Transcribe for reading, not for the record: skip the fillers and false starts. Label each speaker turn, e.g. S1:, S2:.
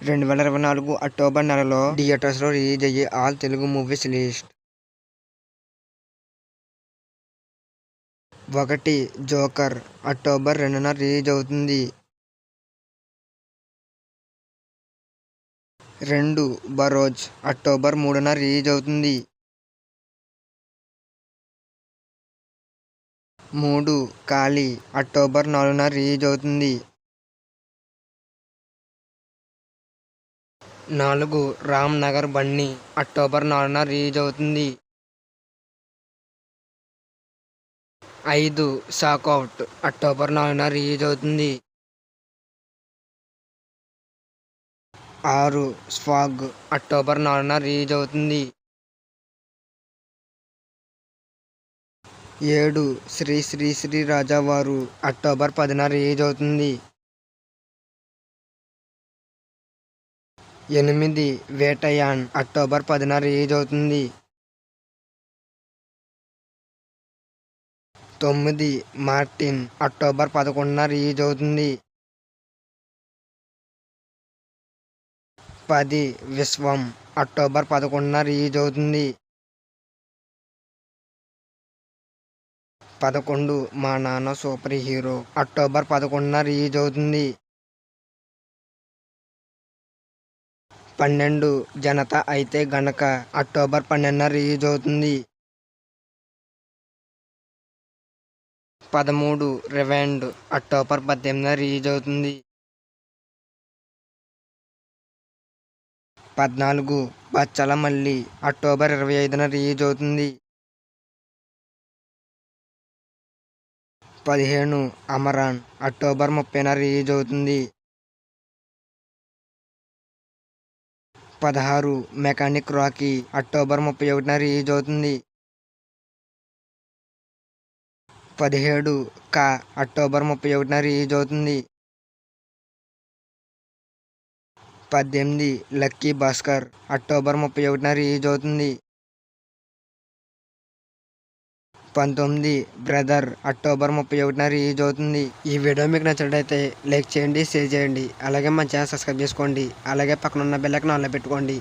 S1: 2024 October నెలలో థియేటర్స్లో release అయ్యే all Telugu movies list. 1. Joker October 2న రిలీజ్ అవుతుంది. 2. బరోజ్ అక్టోబర్ 3న రిలీజ్ అవుతుంది. 3. కాళీ అక్టోబర్ 4న రిలీజ్ అవుతుంది. 4. రామ్ నగర్ బన్నీ అక్టోబర్ 4న రిలీజ్ అవుతుంది. 5. షాకౌట్ అక్టోబర్ 4న రిలీజ్ అవుతుంది. 6. స్వాగ్ అక్టోబర్ 4న రిలీజ్ అవుతుంది. 7. శ్రీ శ్రీ శ్రీ రాజావారు అక్టోబర్ 10న రిలీజ్ అవుతుంది. 8. వేటయాన్ అక్టోబర్ 10న రిలీజ్ అవుతుంది. 9. మార్టిన్ అక్టోబర్ 11న రిలీజ్ అవుతుంది. 10. విశ్వం అక్టోబర్ 11న రిలీజ్ అవుతుంది. 11. మా నాన్న సూపర్ హీరో అక్టోబర్ 11న రిలీజ్ అవుతుంది. 12. జనతా అయితే గనక అక్టోబర్ 12న రిలీజ్ అవుతుంది. 13. రివెంజ్ అక్టోబర్ 18న రిలీజ్ అవుతుంది. 14. బచ్చల మల్లి అక్టోబర్ 25న రిలీజ్ అవుతుంది. 15. అమరాన్ అక్టోబర్ 30న రిలీజ్ అవుతుంది. 16. మెకానిక్ రాకీ అక్టోబర్ 31న రిలీజ్ అవుతుంది. 17. కా అక్టోబర్ 31న రిలీజ్ అవుతుంది. 18. లక్కీ భాస్కర్ అక్టోబర్ 31న రిలీజ్ అవుతుంది. 19. బ్రదర్ అక్టోబర్ 31న రిలీజ్ అవుతుంది. ఈ వీడియో మీకు నచ్చినట్లయితే లైక్ చేయండి, షేర్ చేయండి, అలాగే మన ఛానల్ సబ్స్క్రైబ్ చేసుకోండి, అలాగే పక్కన ఉన్న బెల్ ఐకాన్ ఆన్లో పెట్టుకోండి.